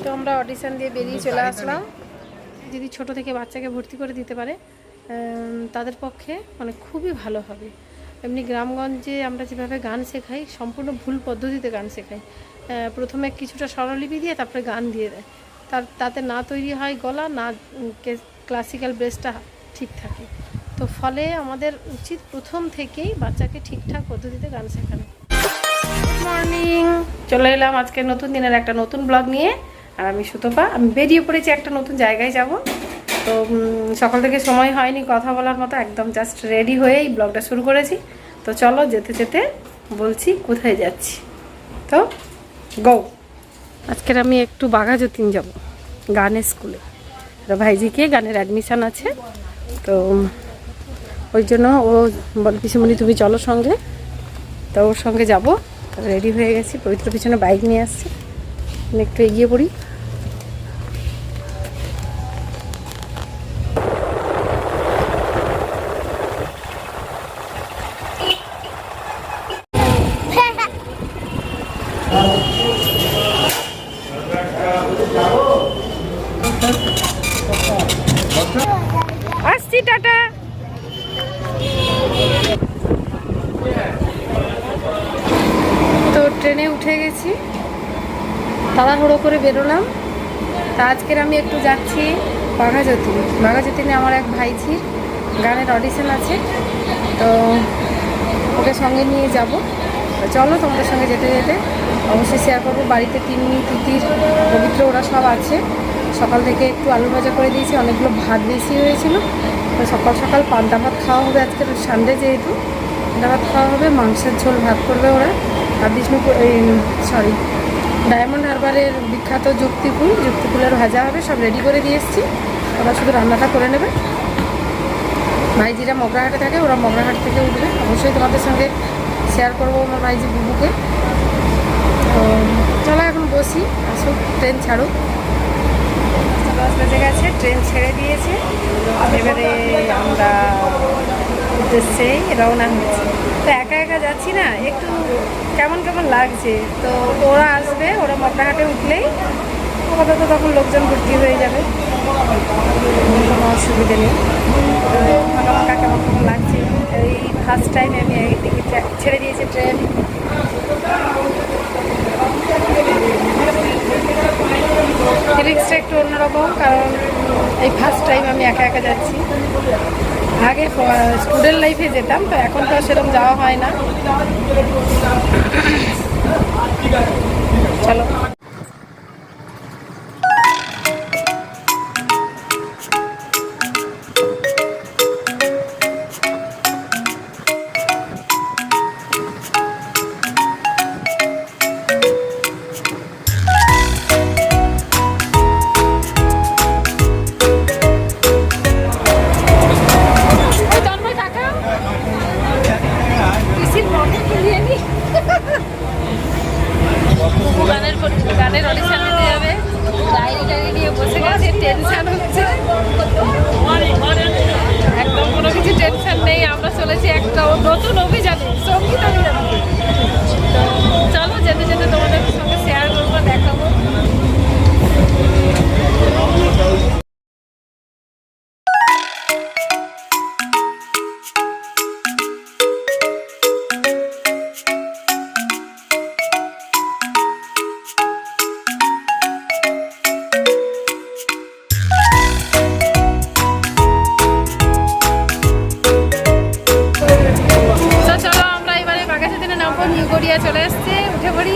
তো আমরা অডিশন দিয়ে বেরিয়ে চলে আসলাম। যদি ছোট থেকে বাচ্চাকে ভর্তি করে দিতে পারে তাদের পক্ষে মানে খুবই ভালো হবে। এমনি গ্রামগঞ্জে আমরা যেভাবে গান শেখাই সম্পূর্ণ ভুল পদ্ধতিতে গান শেখাই। প্রথমে কিছুটা স্বরলিপি দিয়ে তারপরে গান দিয়ে দেয়, তাতে না তৈরি হয় গলা, না ক্লাসিক্যাল বেসটা ঠিক থাকে। তো ফলে আমাদের উচিত প্রথম থেকেই বাচ্চাকে ঠিকঠাক পদ্ধতিতে গান শেখানো। গুড মর্নিং, চলে এলাম আজকে নতুন দিনের একটা নতুন ব্লগ নিয়ে। আর আমি সুতপা, আমি বেরিয়ে পড়েছি একটা নতুন জায়গায় যাব। তো সকাল থেকে সময় হয়নি কথা বলার মতো, একদম জাস্ট রেডি হয়েই ব্লগটা শুরু করেছি। তো চলো যেতে যেতে বলছি কোথায় যাচ্ছি। তো গো, আজকের আমি একটু বাঘাযতীন যাব গানের স্কুলে। ভাইজিকে গানের অ্যাডমিশান আছে, তো ওই জন্য ও বল পিসিমণি তুমি চলো সঙ্গে। তো ওর সঙ্গে যাব। রেডি হয়ে গেছি, পবিত্র পিছনে বাইক নিয়ে আসছি, একটু এগিয়ে পড়ি। আসছি, টাটা। তো ট্রেনে উঠে গেছি, তাড়াহুড়ো করে বেরোলাম। তা আজকের আমি একটু যাচ্ছি বাঘাযতীনে আমার এক ভাইঝির গানের অডিশন আছে, তো ওকে সঙ্গে নিয়ে যাব। তো চলো তোমাদের সঙ্গে যেতে যেতে অবশ্যই শেয়ার করবো। বাড়িতে তিন্নি, তিতির, পবিত্র ওরা সব আছে। সকাল থেকে একটু আলু ভাজা করে দিয়েছি, অনেকগুলো ভাত বেশি হয়েছিল। তো সকাল সকাল পান্তা ভাত খাওয়া হবে, আজকের সানডে যেহেতু পান্তা ভাত খাওয়া হবে। মাংসের ঝোল ভাত করবে ওরা। আর ডায়মন্ড হারবারের বিখ্যাত যুক্তিফুলের ভাজা হবে। সব রেডি করে দিয়ে এসেছি, ওরা শুধু রান্নাটা করে নেবে। ভাইজিরা মগরাহাটে থাকে, ওরা মগরাহাট থেকে উঠবে। অবশ্যই তোমাদের সঙ্গে শেয়ার করবো আমার ভাইজি বুবুকে। তো চলো এখন বসি, আসুক, ট্রেন ছাড়ুক। 10 বেজে গেছে, ট্রেন ছেড়ে দিয়েছে। এবারে আমরা উদ্দেশ্যে রওনা হয়েছি। তো একা একা যাচ্ছি না, একটু কেমন কেমন লাগছে। তো ওরা আসবে, ওরা মগরাহাটে উঠলেই আপাতত তখন লোকজন ভর্তি হয়ে যাবে, কোনো অসুবিধে নেই। ফাঁকা ফাঁকা কেমন কেমন লাগছে। এই ফার্স্ট টাইম আমি এইদিকে ছেড়ে দিয়েছি ট্রেন। ফিলিংসটা একটু অন্যরকম, কারণ এই ফার্স্ট টাইম আমি একা একা যাচ্ছি। আগে স্টুডেন্ট লাইফে যেতাম, তো এখন তো সেরকম যাওয়া হয় না। চলো। গানের অডিশন দিতে যাবে, ডায়েরি নিয়ে বসে গেছে, টেনশন হচ্ছে একদম, কোনো কিছু টেনশন নেই। আমরা চলেছি একটা নতুন অভিযানে, সঙ্গীত অভিযানে। তো চলো যেতে যেতে তোমাদের সঙ্গে শেয়ার করবো, দেখাবো। চলে এসছে, উঠে পড়ি।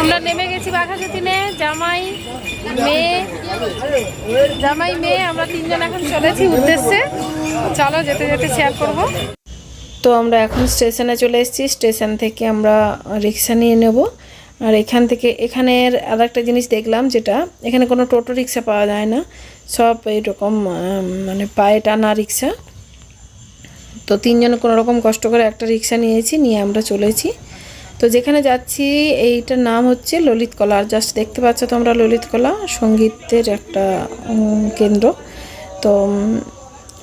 আমরা নেমে গেছি বাঘাযতীনে। জামাই মেয়ে আমরা তিনজন এখন চলেছি উদ্দেশ্যে। চলো যেতে যেতে শেয়ার করব। তো আমরা এখন স্টেশনে চলে এসেছি। স্টেশন থেকে আমরা রিক্সা নিয়ে নেব। আর এখানের আর একটা জিনিস দেখলাম, যেটা এখানে কোনো টোটো রিক্সা পাওয়া যায় না, সব এরকম মানে পায়ে টানা রিক্সা। তো তিনজনে কোনো রকম কষ্ট করে একটা রিক্সা নিয়ে আমরা চলেছি। তো যেখানে যাচ্ছি এইটার নাম হচ্ছে ললিত কলা। আর জাস্ট দেখতে পাচ্ছ তোমরা, ললিত কলা সঙ্গীতের একটা কেন্দ্র। তো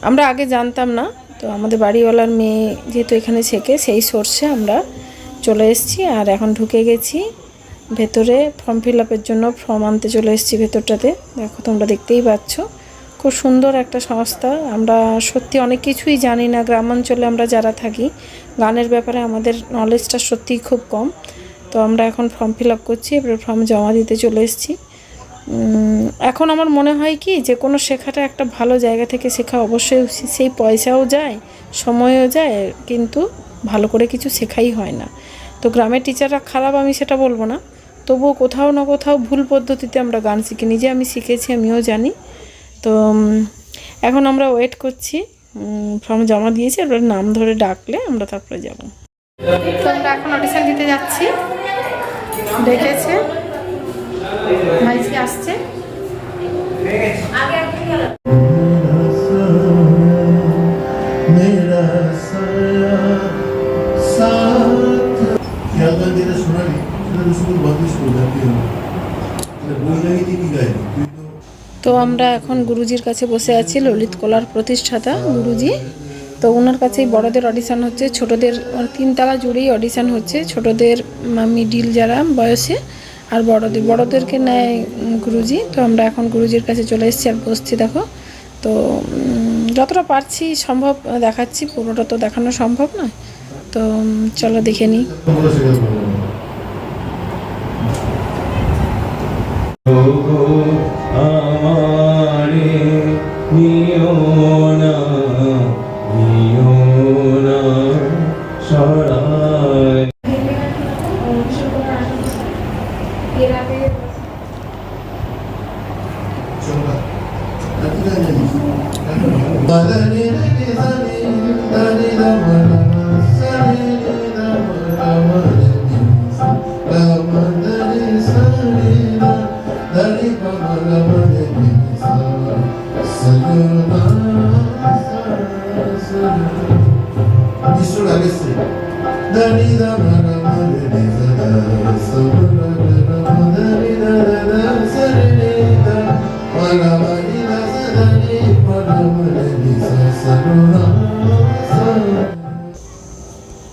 আমরা আগে জানতাম না, তো আমাদের বাড়িওয়ালার মেয়ে যেহেতু এখানে শেখে সেই সোর্সে আমরা চলে এসেছি। আর এখন ঢুকে গেছি ভেতরে ফর্ম ফিল আপের জন্য, ফর্ম আনতে চলে এসেছি ভেতরটাতে। দেখো তোমরা দেখতেই পাচ্ছ, খুব সুন্দর একটা সংস্থা। আমরা সত্যি অনেক কিছুই জানি না, গ্রামাঞ্চলে আমরা যারা থাকি গানের ব্যাপারে আমাদের নলেজটা সত্যিই খুব কম। তো আমরা এখন ফর্ম ফিল আপ করছি, এবার ফর্ম জমা দিতে চলে এসেছি। এখন আমার মনে হয় কি যে কোনো শেখাটা একটা ভালো জায়গা থেকে শেখা অবশ্যই, সেই পয়সাও যায়, সময়ও যায়, কিন্তু ভালো করে কিছু শেখাই হয় না। তো গ্রামের টিচাররা খারাপ আমি সেটা বলবো না, তবুও কোথাও না কোথাও ভুল পদ্ধতিতে আমরা গান শিখি। নিজে আমি শিখেছি, আমিও জানি। তো এখন আমরা ওয়েট করছি, ফর্ম জমা দিয়েছি, এবার নাম ধরে ডাকলে আমরা তারপরে যাব। তো আমরা এখন অডিশন দিতে যাচ্ছি, ডেকেছে ভাইজি আসছে। তো আমরা এখন গুরুজির কাছে বসে আছি, ললিত কলার প্রতিষ্ঠাতা গুরুজি। তো ওনার কাছেই বড়দের অডিশন হচ্ছে, ছোটদের 3 তলা জুড়েই অডিশন হচ্ছে, ছোটদের মিডিল যারা বয়সে, আর বড়দেরকে নেয় গুরুজি। তো আমরা এখন গুরুজির কাছে চলে এসেছি আর বসছি। দেখো তো যতটা পারছি সম্ভব দেখাচ্ছি, পুরোটা তো দেখানো সম্ভব নয়। তো চলো দেখে নিই।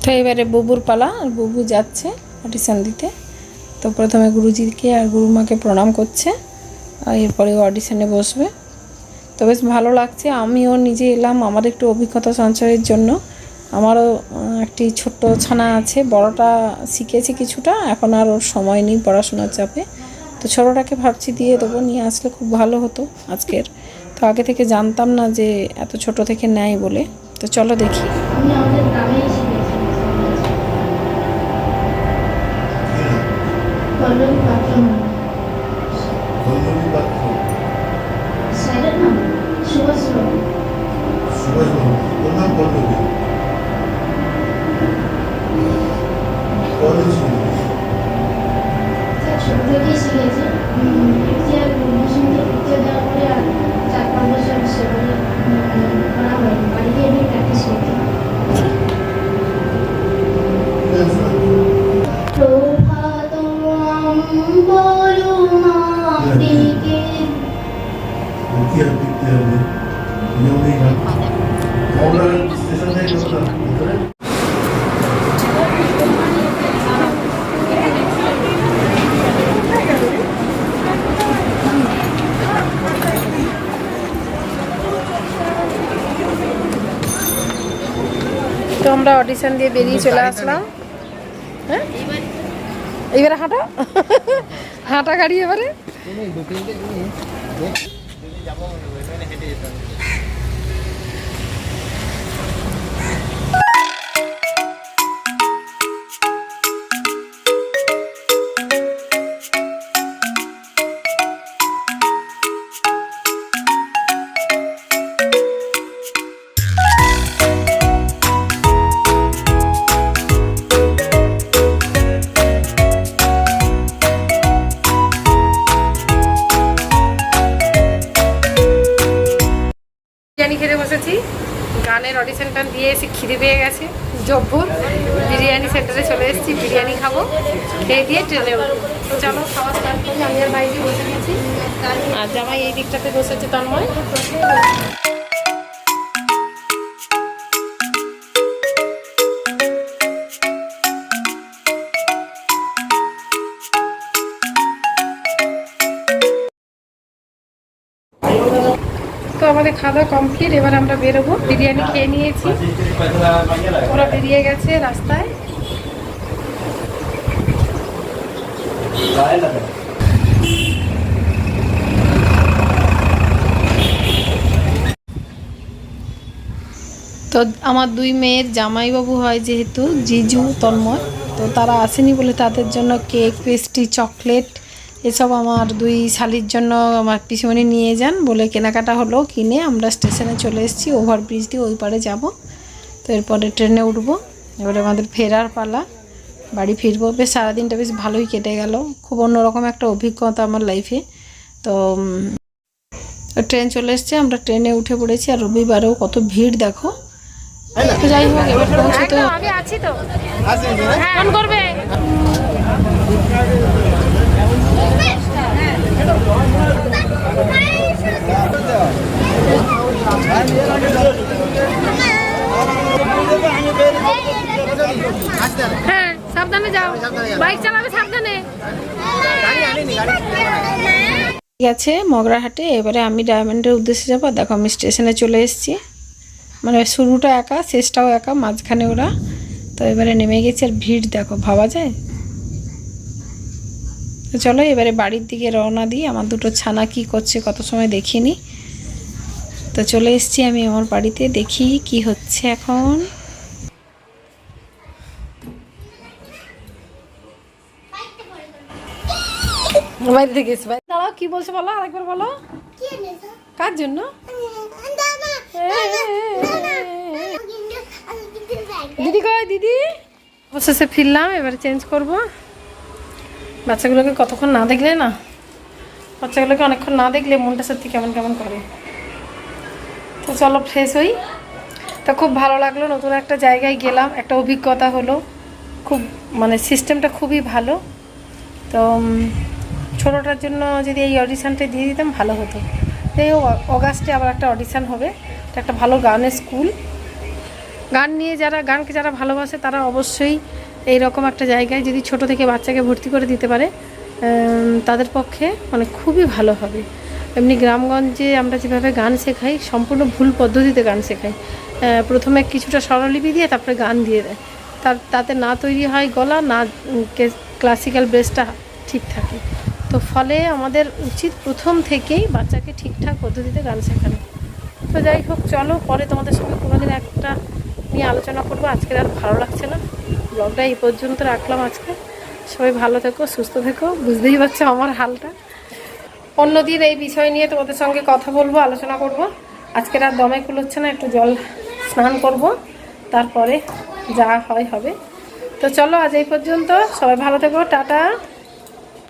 তো এবারে বুবুর পালা, আর বুবু যাচ্ছে অডিশন দিতে। তো প্রথমে গুরুজিকে আর গুরুমাকে প্রণাম করছে, আর এরপরে অডিশনে বসবে। তো বেশ ভালো লাগছে, আমিও নিজে এলাম আমার একটু অভিজ্ঞতা সঞ্চয়ের জন্য। আমারও একটি ছোট্ট ছানা আছে, বড়টা শিখেছি কিছুটা, এখন আর ওর সময় নেই পড়াশোনার চাপে। তো ছোটোটাকে ভাবছি দিয়ে দেবো, নিয়ে আসলে খুব ভালো হতো আজকের। তো আগে থেকে জানতাম না যে এত ছোট থেকে নেয় বলে। তো চলো দেখি। তো আমরা অডিশন দিয়ে বেরিয়ে চলে আসলাম। হ্যাঁ এবারে হাঁটা হাঁটা গাড়ি এবারে। বিরিয়ানি খেতে বসেছি, গানের অডিশনটা দিয়ে এসে খিদে পেয়ে গেছে জব্বর। বিরিয়ানি সেন্টারে চলে এসেছি, বিরিয়ানি খাবো, খেয়ে দিয়ে ট্রেনে উঠবো। চলো খাওয়া স্টার্ট করি। আমি আর বাইরে বসে গেছি, আর জামাই এই দিকটাতে বসেছে তন্ময়। আমাদের খাওয়া দাওয়া কমপ্লিট। এবার আমরা বেরোবো। বিরিয়ানি খেয়ে নিয়েছি, ওরা বেরিয়ে গেছে রাস্তায়। তো আমার দুই মেয়ের জামাইবাবু হয় যেহেতু, জিজু তন্ময়, তো তারা আসেনি বলে তাদের জন্য কেক, পেস্ট্রি, চকলেট এসব আমার দুই শালির জন্য আমার পিসিমণি নিয়ে যান বলে কেনাকাটা হলো। কিনে আমরা স্টেশনে চলে এসেছি, ওভারব্রিজ দিয়ে ওই পারে যাব। তো এরপরে ট্রেনে উঠবো। এবারে আমাদের ফেরার পালা, বাড়ি ফিরবো। বেশ সারাদিনটা বেশ ভালোই কেটে গেল, খুব অন্যরকম একটা অভিজ্ঞতা আমার লাইফে। তো ট্রেন চলে এসছে, আমরা ট্রেনে উঠে পড়েছি। আর রবিবারেও কত ভিড় দেখো। তো যাই হোক, এবার পৌঁছতে আমি আছি তো, ফোন করবে। হ্যাঁ, সাবধানে যাও, বাইক চালাবে সাবধানে। ঠিক আছে, মগরাহাটে। এবারে আমি ডায়মন্ডের উদ্দেশ্যে যাবো। দেখো আমি স্টেশনে চলে এসেছি, মানে শুরুটা একা, শেষটাও একা, মাঝখানে ওরা। তো এবারে নেমে গেছি। আর ভিড় দেখো, ভাবা যায়। তো চলো এবারে বাড়ির দিকে রওনা দিই। আমার দুটো ছানা কি করছে কত সময় দেখিনি। তো চলে এসেছি আমি আমার বাড়িতে, দেখি কি হচ্ছে এখন। বাইরে থেকে এসে দাঁড়াও, কি বলছো বলো, আরেকবার বলো। কার জন্য? দিদি কয়, দিদি। অবশেষে ফিরলাম, এবারে চেঞ্জ করব। বাচ্চাগুলোকে কতক্ষণ না দেখলে না, বাচ্চাগুলোকে অনেকক্ষণ না দেখলে মনটা সত্যি কেমন কেমন করে। তো চলো ফ্রেশ হই। তো খুব ভালো লাগলো, নতুন একটা জায়গায় গেলাম, একটা অভিজ্ঞতা হলো। খুব মানে সিস্টেমটা খুবই ভালো। তো ছোটোটার জন্য যদি এই অডিশানটা দিয়ে দিতাম ভালো হতো। এই অগাস্টে আবার একটা অডিশান হবে, এটা একটা ভালো গানের স্কুল। গান নিয়ে যারা, গানকে যারা ভালোবাসে তারা অবশ্যই এই রকম একটা জায়গায় যদি ছোট থেকে বাচ্চাকে ভর্তি করে দিতে পারে, তাদের পক্ষে মানে খুবই ভালো হবে। এমনি গ্রামগঞ্জে আমরা যেভাবে গান শেখাই, সম্পূর্ণ ভুল পদ্ধতিতে গান শেখাই। প্রথমে কিছুটা স্বরলিপি দিয়ে তারপরে গান দিয়ে দেয়, তাতে না তৈরি হয় গলা, না ক্লাসিক্যাল বেসটা ঠিক থাকে। তো ফলে আমাদের উচিত প্রথম থেকেই বাচ্চাকে ঠিকঠাক পদ্ধতিতে গান শেখানো। তো যাই হোক, চলো পরে তোমাদের সঙ্গে কোনোদিন একটা নিয়ে আলোচনা করবো। আজকে আর ভালো লাগছে না, ব্লগটা এই পর্যন্ত রাখলাম আজকে। সবাই ভালো থেকো, সুস্থ থেকো। বুঝতেই পারছো আমার হালটা। অন্যদিন এই বিষয় নিয়ে তোমাদের সঙ্গে কথা বলবো, আলোচনা করব। আজকের আর দমে কুলোচ্ছে না, একটু জল স্নান করব, তারপরে যা হয় হবে। তো চলো আজ এই পর্যন্ত, সবাই ভালো থেকো, টাটা।